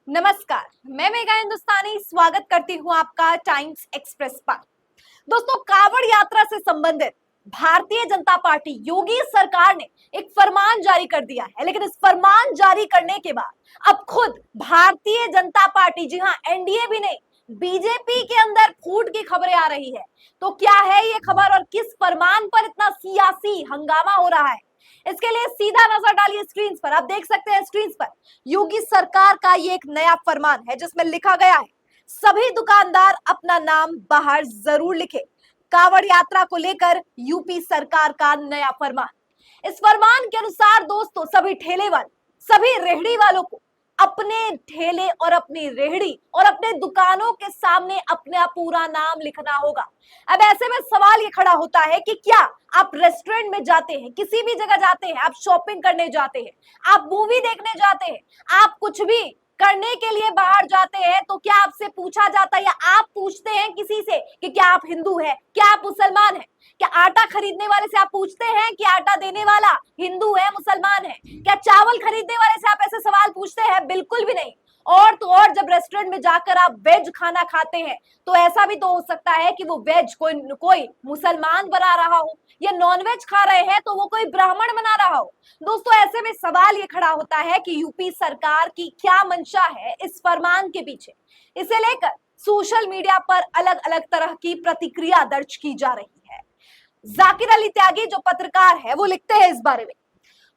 नमस्कार, मैं मेघा हिंदुस्तानी स्वागत करती हूँ आपका टाइम्स एक्सप्रेस पर। दोस्तों, कावड़ यात्रा से संबंधित भारतीय जनता पार्टी योगी सरकार ने एक फरमान जारी कर दिया है, लेकिन इस फरमान जारी करने के बाद अब खुद भारतीय जनता पार्टी, जी हाँ, एनडीए भी नहीं, बीजेपी के अंदर फूट की खबरें आ रही है। तो क्या है ये खबर और किस फरमान पर इतना सियासी हंगामा हो रहा है, इसके लिए सीधा नजर डालिए स्क्रीन पर। आप देख सकते हैं स्क्रीन पर योगी सरकार का ये एक नया फरमान है जिसमें लिखा गया है, सभी दुकानदार अपना नाम बाहर जरूर लिखे। कावड़ यात्रा को लेकर यूपी सरकार का नया फरमान। इस फरमान के अनुसार दोस्तों, सभी ठेले वाले, सभी रेहड़ी वालों को अपने ठेले और अपनी रेहड़ी और अपने दुकानों के सामने अपना पूरा नाम लिखना होगा। अब ऐसे में सवाल ये खड़ा होता है कि क्या आप रेस्टोरेंट में जाते हैं, किसी भी जगह जाते हैं, आप शॉपिंग करने जाते हैं, आप मूवी देखने जाते हैं, आप कुछ भी करने के लिए बाहर जाते हैं, तो क्या आपसे पूछा जाता है या आप पूछते हैं किसी से कि क्या आप हिंदू हैं, क्या आप मुसलमान हैं? क्या आटा खरीदने वाले से आप पूछते हैं कि आटा देने वाला हिंदू है, मुसलमान है? क्या चावल खरीदने वाले से आप ऐसे सवाल पूछते हैं? बिल्कुल भी नहीं। और तो और, जब रेस्टोरेंट में जाकर आप वेज खाना खाते हैं तो ऐसा भी तो हो सकता है कि वो वेज कोई मुसलमान बना रहा हो, या नॉन वेज खा रहे हैं तो वो कोई ब्राह्मण बना रहा हो। दोस्तों, ऐसे में सवाल ये खड़ा होता है कि यूपी सरकार की क्या मंशा है इस फरमान के पीछे। इसे लेकर सोशल मीडिया पर अलग अलग तरह की प्रतिक्रिया दर्ज की जा रही है। जाकिर अली त्यागी जो पत्रकार है वो लिखते हैं इस बारे में,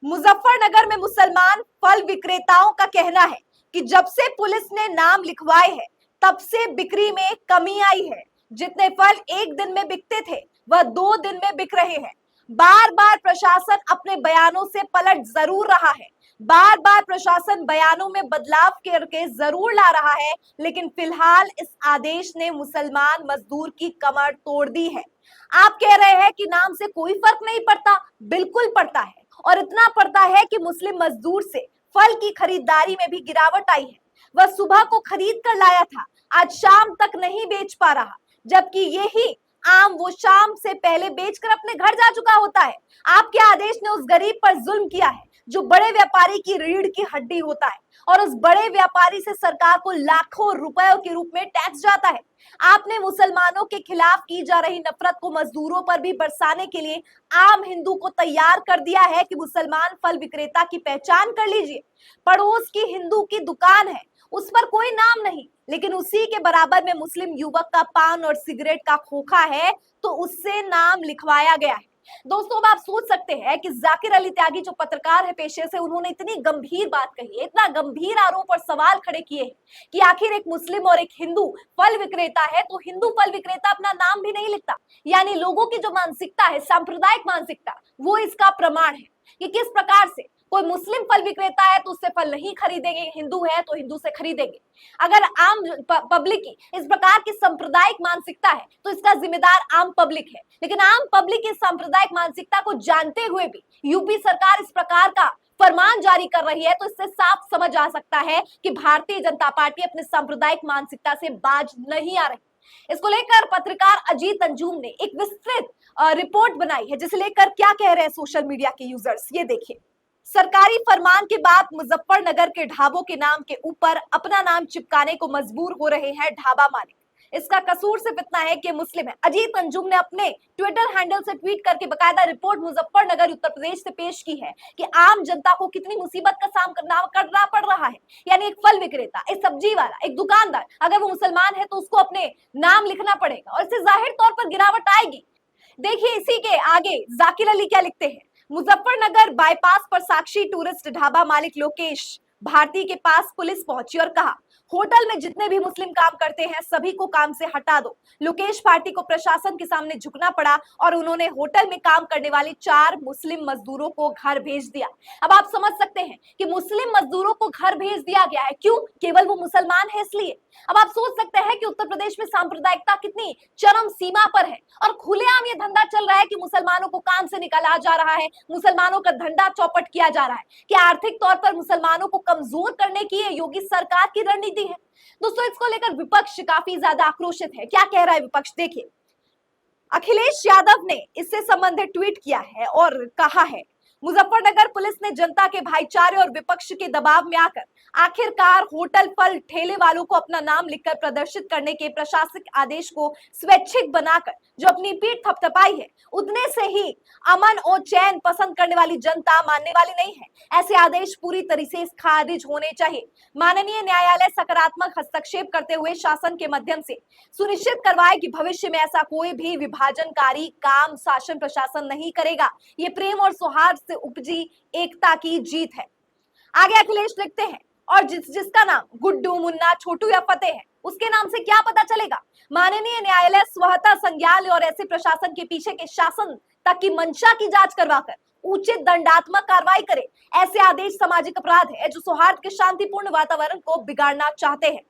मुजफ्फरनगर में मुसलमान फल विक्रेताओं का कहना है कि जब से पुलिस ने नाम लिखवाए हैं तब से बिक्री में कमी आई है। जितने फल एक दिन में बिकते थे वह 2 दिन में बिक रहे हैं। बार बार प्रशासन अपने बयानों से पलट जरूर रहा है, बार बार प्रशासन बयानों में बदलाव करके जरूर ला रहा है, लेकिन फिलहाल इस आदेश ने मुसलमान मजदूर की कमर तोड़ दी है। आप कह रहे हैं कि नाम से कोई फर्क नहीं पड़ता, बिल्कुल पड़ता है, और इतना पड़ता है कि मुस्लिम मजदूर से फल की खरीदारी में भी गिरावट आई है। वह सुबह को खरीद कर लाया था, आज शाम तक नहीं बेच पा रहा, जबकि यही आम वो शाम से पहले बेचकर अपने घर जा चुका होता है। आपके आदेश ने उस गरीब पर जुल्म किया है जो बड़े व्यापारी की रीढ़ की हड्डी होता है, और उस बड़े व्यापारी से सरकार को लाखों रुपयों के रूप में टैक्स जाता है। आपने मुसलमानों के खिलाफ की जा रही नफरत को मजदूरों पर भी बरसाने के लिए आम हिंदू को तैयार कर दिया है कि मुसलमान फल विक्रेता की पहचान कर लीजिए। पड़ोस की हिंदू की दुकान है, उस पर कोई नाम नहीं, लेकिन उसी के बराबर में मुस्लिम युवक का पान और सिगरेट का खोखा है तो उससे नाम लिखवाया गया है। दोस्तों, अब आप सोच सकते हैं कि जाकिर अली त्यागी जो पत्रकार है पेशे से, उन्होंने इतनी गंभीर बात कही है, इतना गंभीर आरोप और सवाल खड़े किए हैं कि आखिर एक मुस्लिम और एक हिंदू फल विक्रेता है तो हिंदू फल विक्रेता अपना नाम भी नहीं लिखता। यानी लोगों की जो मानसिकता है, सांप्रदायिक मानसिकता, वो इसका प्रमाण है कि किस प्रकार से कोई मुस्लिम फल विक्रेता है तो उससे फल नहीं खरीदेंगे, हिंदू है तो हिंदू से खरीदेंगे। अगर आम पब्लिक की इस प्रकार की सांप्रदायिक मानसिकता है तो इसका जिम्मेदार आम पब्लिक है। लेकिन आम पब्लिक की सांप्रदायिक मानसिकता को जानते हुए भी यूपी सरकार इस प्रकार का फरमान जारी कर रही है, तो इससे साफ समझ आ सकता है कि भारतीय जनता पार्टी अपने सांप्रदायिक मानसिकता से बाज नहीं आ रही। इसको लेकर पत्रकार अजीत अंजुम ने एक विस्तृत रिपोर्ट बनाई है, जिसे लेकर क्या कह रहे हैं सोशल मीडिया के यूजर्स, ये देखिए। सरकारी फरमान के बाद मुजफ्फरनगर के ढाबों के नाम के ऊपर अपना नाम चिपकाने को मजबूर हो रहे हैं ढाबा मालिक। इसका कसूर सिर्फ इतना है कि मुस्लिम है। अजीत अंजुम ने अपने ट्विटर हैंडल से ट्वीट करके बकायदा रिपोर्ट मुजफ्फरनगर उत्तर प्रदेश से पेश की है कि आम जनता को कितनी मुसीबत का सामना करना पड़ रहा है। यानी एक फल विक्रेता, एक सब्जी वाला, एक दुकानदार, अगर वो मुसलमान है तो उसको अपने नाम लिखना पड़ेगा और इससे जाहिर तौर पर गिरावट आएगी। देखिए इसी के आगे जाकिर अली क्या लिखते हैं। मुजफ्फरनगर बाईपास पर साक्षी टूरिस्ट ढाबा मालिक लोकेश भारती के पास पुलिस पहुंची और कहा, होटल में जितने भी मुस्लिम काम करते हैं सभी को काम से हटा दो। लोकेश पार्टी को प्रशासन के सामने झुकना पड़ा और उन्होंने होटल में काम करने वाले 4 मुस्लिम मजदूरों को घर भेज दिया। अब आप समझ सकते हैं कि मुस्लिम मजदूरों को घर भेज दिया गया है, क्यों? केवल वो मुसलमान है इसलिए। अब आप सोच सकते हैं कि उत्तर प्रदेश में सांप्रदायिकता कितनी चरम सीमा पर है और खुलेआम ये धंधा चल रहा है कि मुसलमानों को काम से निकाला जा रहा है, मुसलमानों का धंधा चौपट किया जा रहा है। क्या आर्थिक तौर पर मुसलमानों को कमजोर करने की ये योगी सरकार की रणनीति है? दोस्तों, इसको लेकर विपक्ष काफी ज्यादा आक्रोशित है। क्या कह रहा है विपक्ष, देखिए। अखिलेश यादव ने इससे संबंधित ट्वीट किया है और कहा है, मुजफ्फरनगर पुलिस ने जनता के भाईचारे और विपक्ष के दबाव में आकर आखिरकार होटल फल ठेले वालों को अपना नाम लिखकर प्रदर्शित करने के प्रशासनिक आदेश को स्वैच्छिक बनाकर जो अपनी पीठ थपथपाई है, उतने से ही अमन और चैन पसंद करने वाली जनता मानने वाली नहीं है। ऐसे आदेश पूरी तरीके से खारिज होने चाहिए। माननीय न्यायालय सकारात्मक हस्तक्षेप करते हुए शासन के माध्यम से सुनिश्चित करवाए कि भविष्य में ऐसा कोई भी विभाजनकारी काम शासन प्रशासन नहीं करेगा। ये प्रेम और सौहार्द से उपजी एकता की जीत है। आगे अखिलेश लिखते हैं, और जिसका नाम गुड्डू, मुन्ना, छोटू या फतेह है, उसके नाम से क्या पता चलेगा। माननीय न्यायालय स्वतः संज्ञान ले और ऐसे प्रशासन के पीछे के शासन तक की मंशा की जांच करवाकर उचित दंडात्मक कार्रवाई करे। ऐसे आदेश सामाजिक अपराध है जो सौहार्द के शांतिपूर्ण वातावरण को बिगाड़ना चाहते हैं।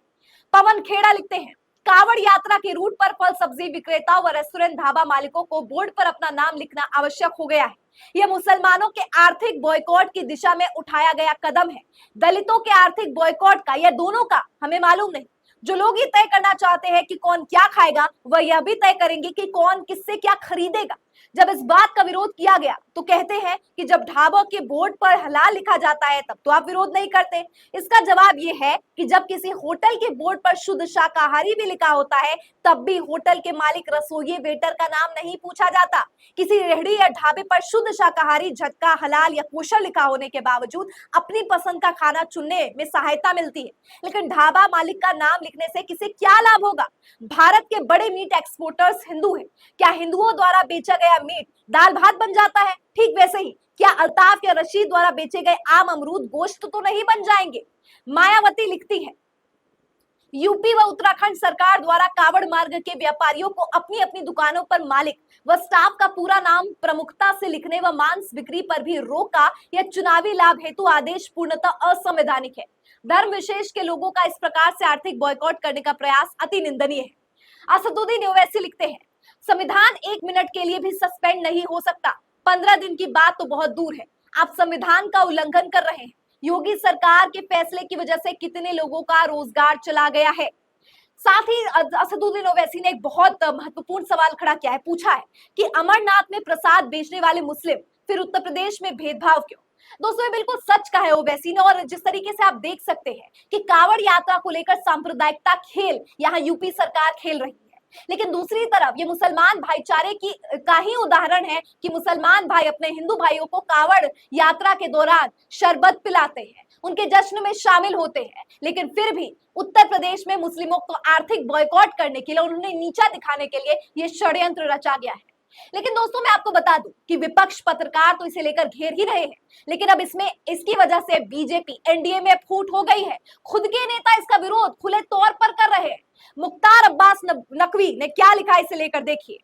पवन खेड़ा लिखते हैं, कावड़ यात्रा के रूट पर फल सब्जी विक्रेताओं व रेस्टोरेंट ढाबा मालिकों को बोर्ड पर अपना नाम लिखना आवश्यक हो गया है। यह मुसलमानों के आर्थिक बॉयकॉट की दिशा में उठाया गया कदम है। दलितों के आर्थिक बॉयकॉट का या दोनों का हमें मालूम नहीं। जो लोग ये तय करना चाहते हैं कि कौन क्या खाएगा, वह यह भी तय करेंगे कि कौन किससे क्या खरीदेगा। जब इस बात का विरोध किया गया तो कहते हैं कि जब ढाबों के बोर्ड पर हलाल लिखा जाता है तब तो आप विरोध नहीं करते। इसका जवाब यह है कि जब किसी होटल के बोर्ड पर शुद्ध शाकाहारी भी लिखा होता है तब भी होटल के मालिक, रसोई, वेटर का नाम नहीं पूछा जाता। किसी रेहड़ी या ढाबे पर शुद्ध शाकाहारी, झटका, हलाल या कोशर लिखा होने के बावजूद अपनी पसंद का खाना चुनने में सहायता मिलती है, लेकिन ढाबा मालिक का नाम लिखने से किसे क्या लाभ होगा। भारत के बड़े मीट एक्सपोर्टर्स हिंदू हैं। क्या हिंदुओं द्वारा बेचा गया मीट दाल भात बन जाता है? ठीक वैसे ही क्या अल्ताफ या रशीद द्वारा बेचे गए आम, अमरूद, गोश्त तो नहीं बन जाएंगे। मायावती लिखती है, यूपी व उत्तराखंड सरकार द्वारा कावड़ मार्ग के व्यापारियों को अपनी अपनी दुकानों पर मालिक व स्टाफ का पूरा नाम प्रमुखता से लिखने व मांस बिक्री पर भी रोक का यह चुनावी लाभ हेतु आदेश पूर्णतः असंवैधानिक है। धर्म विशेष के लोगों का इस प्रकार से आर्थिक बॉयकॉट करने का प्रयास अति निंदनीय है। असदुद्दीन ओवैसी लिखते हैं, संविधान 1 मिनट के लिए भी सस्पेंड नहीं हो सकता। 15 दिन की बात तो बहुत दूर है। आप संविधान का उल्लंघन कर रहे हैं। योगी सरकार के फैसले की वजह से कितने लोगों का रोजगार चला गया है। साथ ही असदुद्दीन ओवैसी ने एक बहुत महत्वपूर्ण सवाल खड़ा किया है, पूछा है कि अमरनाथ में प्रसाद बेचने वाले मुस्लिम, फिर उत्तर प्रदेश में भेदभाव क्यों। दोस्तों ये बिल्कुल सच कहा है ओवैसी ने, और जिस तरीके से आप देख सकते हैं कि कावड़ यात्रा को लेकर सांप्रदायिकता खेल यहाँ यूपी सरकार खेल रही है, लेकिन दूसरी तरफ ये मुसलमान भाईचारे की का ही उदाहरण है कि मुसलमान भाई अपने हिंदू भाइयों को कावड़ यात्रा के दौरान शरबत पिलाते हैं, उनके जश्न में शामिल होते हैं, लेकिन फिर भी उत्तर प्रदेश में मुस्लिमों को आर्थिक बॉयकॉट करने के लिए, उन्हें नीचा दिखाने के लिए ये षड्यंत्र रचा गया है। लेकिन दोस्तों मैं आपको बता दूं कि विपक्ष, पत्रकार तो इसे लेकर घेर ही रहे हैं, लेकिन अब इसकी वजह से बीजेपी एनडीए में फूट हो गई है। खुद के नेता इसका विरोध खुले तौर पर कर रहे हैं। मुख्तार अब्बास नकवी ने क्या लिखा इसे लेकर देखिए।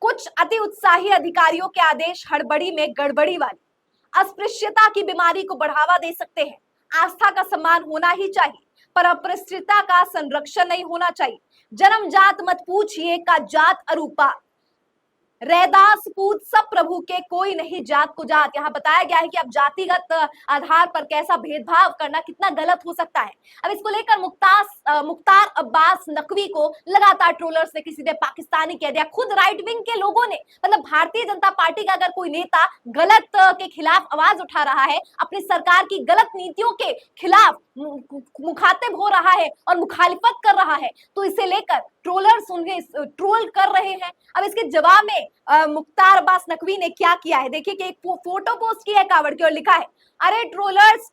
कुछ अति उत्साही अधिकारियों के आदेश हड़बड़ी में गड़बड़ी वाली अस्पृश्यता की बीमारी को बढ़ावा दे सकते हैं। आस्था का सम्मान होना ही चाहिए, पर अस्पृश्यता का संरक्षण नहीं होना चाहिए। जन्म जात मत पूछिए का जात अरूपा, रैदास पूत सब प्रभु के, कोई नहीं जात को जात। यहाँ बताया गया है कि अब जातिगत आधार पर कैसा भेदभाव करना कितना गलत हो सकता है। अब इसको लेकर मुख्तार अब्बास नकवी को लगातार ट्रोलर्स ने, किसी ने पाकिस्तानी कह दिया, खुद राइट विंग के लोगों ने, मतलब भारतीय जनता पार्टी का अगर कोई नेता गलत के खिलाफ आवाज उठा रहा है, अपनी सरकार की गलत नीतियों के खिलाफ मुखातिब हो रहा है और मुखालिफत कर रहा है, तो इसे लेकर ट्रोलर्स उन्हें ट्रोल कर रहे हैं। अब इसके जवाब में मुख्तार अब्बास नकवी ने क्या किया है देखिए कि एक फोटो पोस्ट किया है कावड़ की और लिखा है, अरे ट्रोलर्स,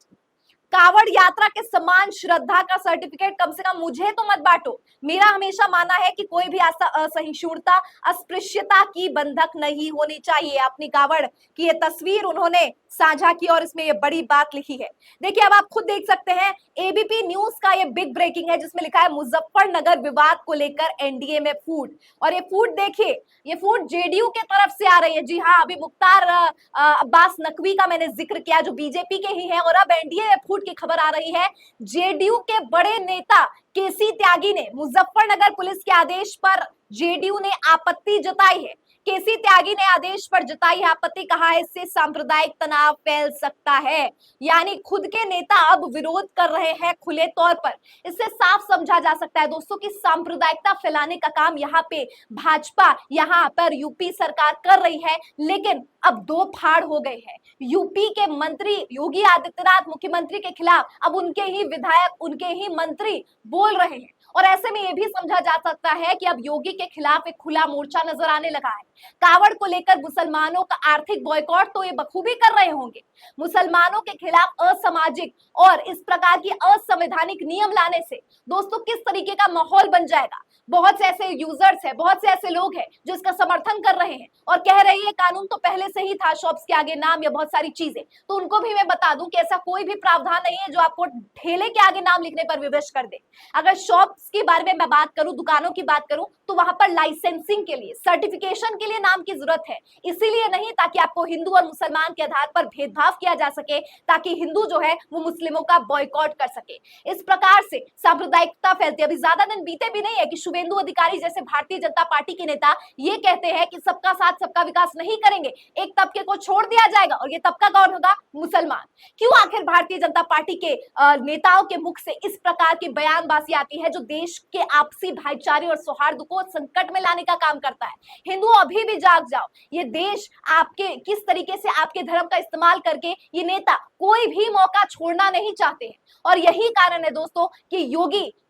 कावड़ यात्रा के सम्मान श्रद्धा का सर्टिफिकेट कम से कम मुझे तो मत बांटो। मेरा हमेशा मानना है कि कोई भी असहिष्णुता, अस्पृश्यता की बंधक नहीं होनी चाहिए। अपनी कावड़ की ये तस्वीर उन्होंने साझा की और इसमें ये बड़ी बात लिखी है। देखिए अब आप खुद देख सकते हैं, एबीपी न्यूज का ये बिग ब्रेकिंग है जिसमें लिखा है मुजफ्फरनगर विवाद को लेकर एनडीए में फूट। और ये फूट देखिए, ये फूट जेडीयू के तरफ से आ रही है। जी हाँ, अभी मुख्तार अब्बास नकवी का मैंने जिक्र किया जो बीजेपी के ही है, और अब एनडीए में फूट की खबर आ रही है। जेडीयू के बड़े नेता केसी त्यागी ने मुजफ्फरनगर पुलिस के आदेश पर जेडीयू ने आपत्ति जताई है। केसी त्यागी ने आदेश पर जताई आपत्ति, कहा है इससे सांप्रदायिक तनाव फैल सकता है। यानी खुद के नेता अब विरोध कर रहे हैं खुले तौर पर। इससे साफ समझा जा सकता है दोस्तों कि सांप्रदायिकता फैलाने का काम यहाँ पे भाजपा, यहाँ पर यूपी सरकार कर रही है। लेकिन अब दो फाड़ हो गए हैं। यूपी के मंत्री योगी आदित्यनाथ मुख्यमंत्री के खिलाफ अब उनके ही विधायक, उनके ही मंत्री बोल रहे हैं। और ऐसे में यह भी समझा जा सकता है कि अब योगी के खिलाफ एक खुला मोर्चा नजर आने लगा है। कावड़ को लेकर मुसलमानों का आर्थिक बॉयकॉट तो ये बखूबी कर रहे होंगे। मुसलमानों के खिलाफ असामाजिक और इस प्रकार की असंवैधानिक नियम लाने से दोस्तों किस तरीके का माहौल बन जाएगा। बहुत से ऐसे यूजर्स हैं, बहुत से ऐसे लोग हैं जो इसका समर्थन कर रहे हैं और कह रहे हैं कानून तो पहले से ही था, शॉप्स के आगे नाम या बहुत सारी चीजें। तो उनको भी मैं बता दूं कि ऐसा कोई भी प्रावधान नहीं है जो आपको ठेले के आगे नाम लिखने पर विवश कर दे। अगर शॉप्स के बारे में मैं बात करूं, दुकानों की बात करूं, तो वहां पर लाइसेंसिंग के लिए, सर्टिफिकेशन के लिए नाम की जरूरत है। इसीलिए नहीं ताकि आपको हिंदू और मुसलमान के आधार पर भेदभाव किया जा सके, ताकि हिंदू जो है वो मुस्लिमों का बॉयकॉट कर सके। इस प्रकार से सांप्रदायिकता फैलती है। अभी ज्यादा दिन बीते भी नहीं है कि शुभेंदु अधिकारी जैसे भारतीय जनता पार्टी के नेता ये कहते हैं कि सबका साथ सबका विकास नहीं करेंगे, एक तबके को छोड़ दिया जाएगा और ये तबका कौन होगा? मुसलमान। क्यों आखिर भारतीय जनता पार्टी के नेताओं के मुख से इस प्रकार की बयानबाजी आती है जो देश के आपसी भाईचारे और सौहार्द को संकट में लाने का काम करता है? हिंदू अभी भी जाग जाओ। ये देश आपके किस तरीके से आपके धर्म का इस्तेमाल करके ये नेता कोई भी मौका छोड़ना नहीं चाहते हैं। और यही कारण है दोस्तों कि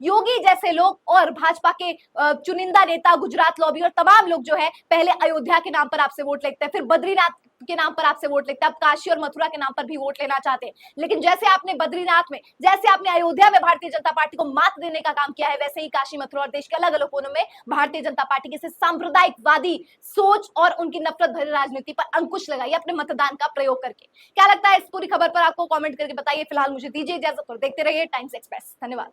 योगी जैसे लोग और भाजपा के चुनिंदा नेता, गुजरात लॉबी और तमाम लोग जो है पहले अयोध्या के नाम पर आपसे वोट लेते हैं, फिर बद्रीनाथ के नाम पर आपसे वोट लेते हैं, अब काशी और मथुरा के नाम पर भी वोट लेना चाहते हैं। लेकिन जैसे आपने बद्रीनाथ में, जैसे आपने अयोध्या में भारतीय जनता पार्टी को मात देने का काम किया है, वैसे ही काशी, मथुरा और देश के अलग अलग कोनों में भारतीय जनता पार्टी की सांप्रदायिकवादी सोच और उनकी नफरत भरी राजनीति पर अंकुश लगाइए अपने मतदान का प्रयोग करके। क्या लगता है इस पूरी खबर पर? आपको कमेंट करके बताइए। फिलहाल मुझे दीजिए इजाजत और देखते रहिए टाइम्स एक्सप्रेस। धन्यवाद।